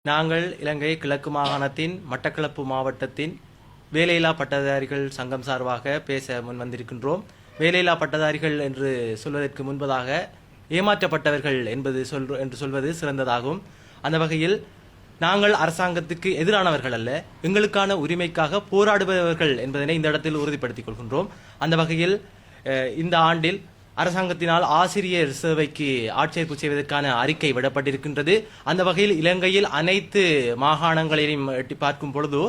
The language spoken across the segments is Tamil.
நாங்கள் இலங்கை கிழக்கு மாகாணத்தின் மட்டக்களப்பு மாவட்டத்தின் வேலையில்லா பட்டதாரிகள் சங்கம் சார்பாக பேச முன்வந்திருக்கின்றோம். வேலையில்லா பட்டதாரிகள் என்று சொல்வதற்கு முன்பதாக ஏமாற்றப்பட்டவர்கள் என்று சொல்வது சிறந்ததாகும். அந்த வகையில் நாங்கள் அரசாங்கத்துக்கு எதிரானவர்கள் அல்ல, எங்களுக்கான உரிமைக்காக போராடுபவர்கள் என்பதனை இந்த இடத்தில் உறுதிப்படுத்திக் கொள்கின்றோம். அந்த வகையில் இந்த ஆண்டில் அரசாங்கத்தினால் ஆசிரியர் சேவைக்கு ஆட்சேர்ப்பு செய்வதற்கான அறிக்கை விடப்பட்டிருக்கின்றது. அந்த வகையில் இலங்கையில் அனைத்து மாகாணங்களையும் எட்டி பார்க்கும் பொழுது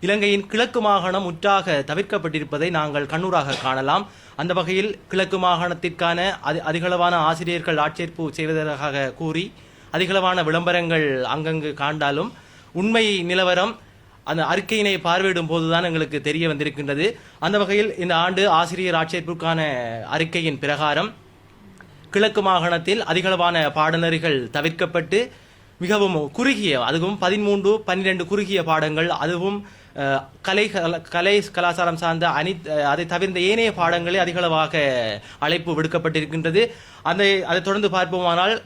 இலங்கையின் கிழக்கு மாகாணம் முற்றாக தவிர்க்கப்பட்டிருப்பதை நாங்கள் கண்ணூராக காணலாம். அந்த வகையில் கிழக்கு மாகாணத்திற்கான அதிகளவான ஆசிரியர்கள் ஆட்சேர்ப்பு செய்வதற்காக கூறி அதிகளவான விளம்பரங்கள் அங்கங்கு காண்டாலும் உண்மை நிலவரம் அந்த அறிக்கையினை பார்வையிடும் போதுதான் எங்களுக்கு தெரிய வந்திருக்கின்றது. அந்த வகையில் இந்த ஆண்டு ஆசிரியர் ஆட்சேர்ப்புக்கான அறிக்கையின் பிரகாரம் கிழக்கு மாகாணத்தில் அதிகளவான பாடநெறிகள் தவிர்க்கப்பட்டு மிகவும் குறுகிய, அதுவும் 13-12 குறுகிய பாடங்கள், அதுவும் கலை கலாச்சாரம் சார்ந்த அதை தவிர்ந்த ஏனைய பாடங்களே அதிகளவாக அழைப்பு விடுக்கப்பட்டிருக்கின்றது. அதை தொடர்ந்து பார்ப்போமானால்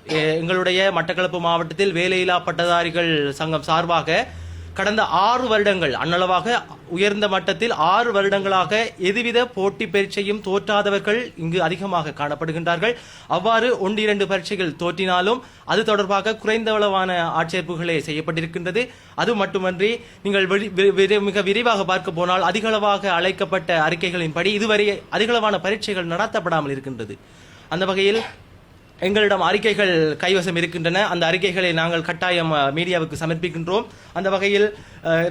எங்களுடைய மட்டக்களப்பு மாவட்டத்தில் வேலையில்லா பட்டதாரிகள் சங்கம் சார்பாக கடந்த 6 வருடங்கள் அன்னளவாக உயர்ந்த மட்டத்தில் 6 வருடங்களாக எதுவித போட்டி பரீட்சையும் தோற்றாதவர்கள் இங்கு அதிகமாக காணப்படுகின்றார்கள். அவ்வாறு 1-2 பரீட்சைகள் தோற்றினாலும் அது தொடர்பாக குறைந்தளவான ஆட்சேர்ப்புகளே செய்யப்பட்டிருக்கின்றது. அது மட்டுமன்றி நீங்கள் மிக விரைவாக பார்க்க போனால் அதிகளவாக அழைக்கப்பட்ட அறிக்கைகளின்படி இதுவரை அதிகளவான பரீட்சைகள் நடத்தப்படாமல் இருக்கின்றது. அந்த வகையில் எங்களிடம் அறிக்கைகள் கைவசம் இருக்கின்றன. அந்த அறிக்கைகளை நாங்கள் கட்டாயம் மீடியாவுக்கு சமர்ப்பிக்கின்றோம். அந்த வகையில்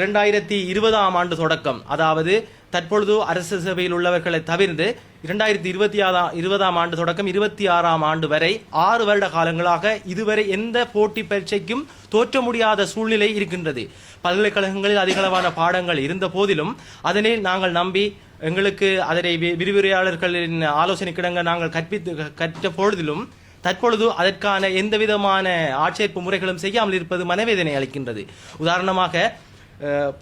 2020ஆம் ஆண்டு தொடக்கம், அதாவது தற்பொழுது அரசு சேவையில் உள்ளவர்களை தவிர்த்து 2020ஆம் ஆண்டு தொடக்கம் 26ஆம் ஆண்டு வரை 6 வருட காலங்களாக இதுவரை எந்த போட்டி பரீட்சைக்கும் தோற்ற முடியாத சூழ்நிலை இருக்கின்றது. பல்கலைக்கழகங்களில் அதிகளவான பாடங்கள் இருந்த போதிலும் அதனை நாங்கள் நம்பி எங்களுக்கு அதனை விரிவுரையாளர்களின் ஆலோசனைக்கிடங்க நாங்கள் கற்ற பொழுதிலும் தற்பொழுது அதற்கான எந்த விதமான ஆட்சேர்ப்பு முறைகளும் செய்யாமல் இருப்பது மனவேதனை அளிக்கின்றது. உதாரணமாக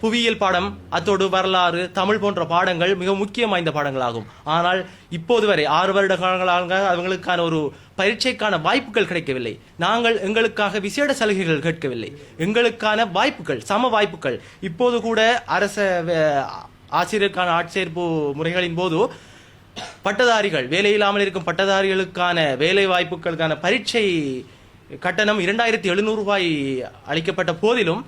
புவியியல் பாடம், அத்தோடு வரலாறு, தமிழ் போன்ற பாடங்கள் மிக முக்கியம் வாய்ந்த பாடங்களாகும். ஆனால் இப்போது வரை 6 வருட காலங்களாக அவங்களுக்கான ஒரு பரீட்சைக்கான வாய்ப்புகள் கிடைக்கவில்லை. நாங்கள் எங்களுக்காக விசேட சலுகைகள் கேட்கவில்லை, எங்களுக்கான வாய்ப்புகள், சம வாய்ப்புகள். இப்போது கூட ஆசிரியருக்கான ஆட்சேர்ப்பு முறைகளின் போது பட்டதாரிகள், வேலையில்லாமல் இருக்கும் பட்டதாரிகளுக்கான வேலை வாய்ப்புகளுக்கான பரீட்சை கட்டணம் 2700 ரூபாய் அளிக்கப்பட்ட போதிலும்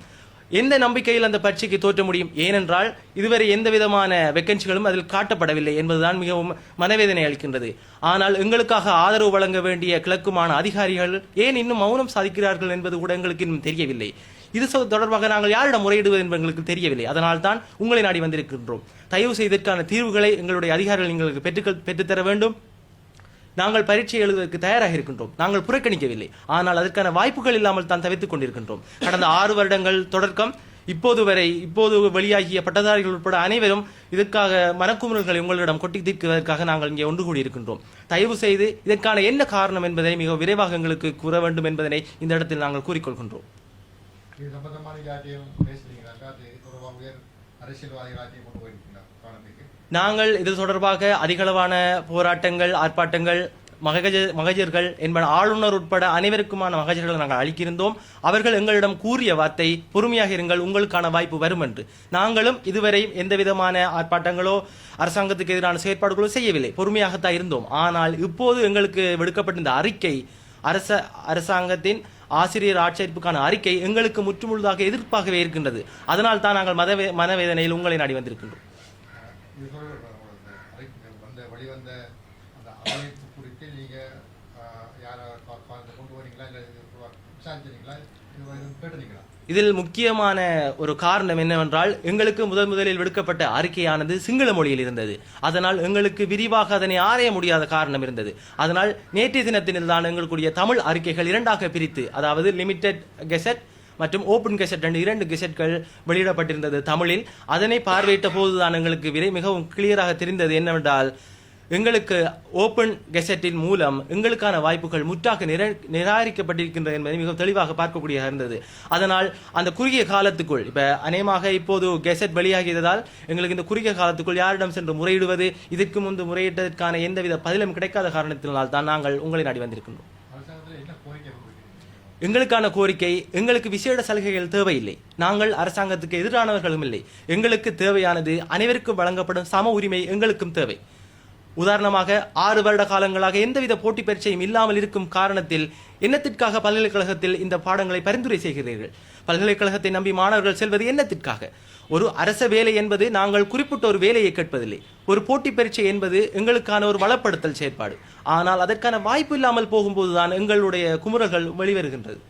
எந்த நம்பிக்கையில் அந்த பரீட்சைக்கு தோற்ற முடியும்? ஏனென்றால் இதுவரை எந்த விதமான வேக்கன்சிகளும் அதில் காட்டப்படவில்லை என்பதுதான் மிகவும் மனவேதனை அளிக்கின்றது. ஆனால் எங்களுக்காக ஆதரவு வழங்க வேண்டிய கிழக்கு மாகாண அதிகாரிகள் ஏன் இன்னும் மௌனம் சாதிக்கிறார்கள் என்பது கூட எங்களுக்கு இன்னும் தெரியவில்லை. இது தொடர்பாக நாங்கள் யாரிடம் முறையிடுவது என்பது எங்களுக்கு தெரியவில்லை. அதனால் தான் உங்களை நாடி வந்திருக்கின்றோம். தயவு செய்ததற்கான தீர்வுகளை எங்களுடைய அதிகாரிகள் எங்களுக்கு பெற்றுத்தர வேண்டும். நாங்கள் பரீட்சை எழுதுவதற்கு தயாராக இருக்கின்றோம். நாங்கள் புறக்கணிக்கவில்லை. ஆனால் அதற்கான வாய்ப்புகள் இல்லாமல் தான் தவித்துக் கொண்டிருக்கின்றோம். கடந்த 6 வருடங்கள் தொடக்கம் இப்போது வெளியாகிய பட்டதாரிகள் உட்பட அனைவரும் இதற்காக மனக்குமுறல்களை உங்களிடம் கொட்டி தீர்க்குவதற்காக நாங்கள் இங்கே ஒன்று கூடியிருக்கின்றோம். தயவு செய்து இதற்கான என்ன காரணம் என்பதை மிக விரைவாக எங்களுக்கு கூற வேண்டும் என்பதனை இந்த இடத்தில் நாங்கள் கூறிக்கொள்கின்றோம். நாங்கள் இது தொடர்பாக அதிகளவான போராட்டங்கள், ஆர்ப்பாட்டங்கள், மகஜர்கள் என்பன ஆளுநர் உட்பட அனைவருக்குமான மகஜர்களை நாங்கள் அளிக்கின்றோம். அவர்கள் எங்களிடம் கூறிய வார்த்தை, பொறுமையாக இருங்கள், உங்களுக்கான வாய்ப்பு வரும் என்று. நாங்களும் இதுவரை எந்த விதமான ஆர்ப்பாட்டங்களோ அரசாங்கத்துக்கு எதிரான செயற்பாடுகளோ செய்யவில்லை, பொறுமையாகத்தான் இருந்தோம். ஆனால் இப்போது எங்களுக்கு விடுக்கப்பட்ட இந்த அறிக்கை, அரசாங்கத்தின் ஆசிரியர் ஆட்சேர்ப்புக்கான அறிக்கை எங்களுக்கு முற்றுமுழுதாக எதிர்ப்பாகவே இருக்கின்றது. அதனால் தான் நாங்கள் மனவேதனையில் உங்களை நாடி வந்திருக்கின்றோம். இதில் முக்கியமான ஒரு காரணம் என்னவென்றால், எங்களுக்கு முதலில் விடுக்கப்பட்ட அறிக்கையானது சிங்கள மொழியில் இருந்தது. அதனால் எங்களுக்கு விரிவாக அதனை ஆராய முடியாத காரணம் இருந்தது. அதனால் நேற்றைய தினத்தினில் தான் எங்களுடைய தமிழ் அறிக்கைகள் 2ஆக பிரித்து, அதாவது லிமிடெட் கெசட் மற்றும் ஓபன் கெசட் 2 கெசட்கள் வெளியிடப்பட்டிருந்தது தமிழில். அதனை பார்வையிட்ட போதுதான் எங்களுக்கு மிகவும் கிளியராக தெரிந்தது என்னவென்றால், எங்களுக்கு ஓபன் கெசட்டின் மூலம் எங்களுக்கான வாய்ப்புகள் முற்றாக நிராகரிக்கப்பட்டிருக்கின்றது என்பதை மிகவும் தெளிவாக பார்க்கக்கூடியதாக இருந்தது. அதனால் அந்த குறுகிய காலத்துக்குள், அநேகமாக இப்போது கெசட் வெளியாகியதால் எங்களுக்கு இந்த குறுகிய காலத்துக்குள் யாரிடம் சென்று முறையிடுவது, இதற்கு முன்பு முறையிட்டதற்கான எந்தவித பதிலும் கிடைக்காத காரணத்தினால் தான் நாங்கள் உங்களை நாடி வந்திருக்கின்றோம். எங்களுக்கான கோரிக்கை, எங்களுக்கு விசேட சலுகைகள் தேவையில்லை. நாங்கள் அரசாங்கத்துக்கு எதிரானவர்களும் இல்லை. எங்களுக்கு தேவையானது அனைவருக்கும் வழங்கப்படும் சம உரிமை எங்களுக்கும் தேவை. உதாரணமாக 6 வருட காலங்களாக எந்தவித போட்டி பரீட்சையும் இல்லாமல் இருக்கும் காரணத்தில் என்னத்திற்காக பல்கலைக்கழகத்தில் இந்த பாடங்களை பரிந்துரை செய்கிறீர்கள்? பல்கலைக்கழகத்தை நம்பி மாணவர்கள் செல்வது என்னத்திற்காக? ஒரு அரச வேலை என்பது நாங்கள் குறிப்பிட்ட ஒரு வேலையை கேட்பதில்லை. ஒரு போட்டி பரீட்சை என்பது எங்களுக்கான ஒரு வளப்படுத்தல் செயற்பாடு. ஆனால் அதற்கான வாய்ப்பு இல்லாமல் போகும்போதுதான் எங்களுடைய குமுறல்கள் வெளிவருகின்றது.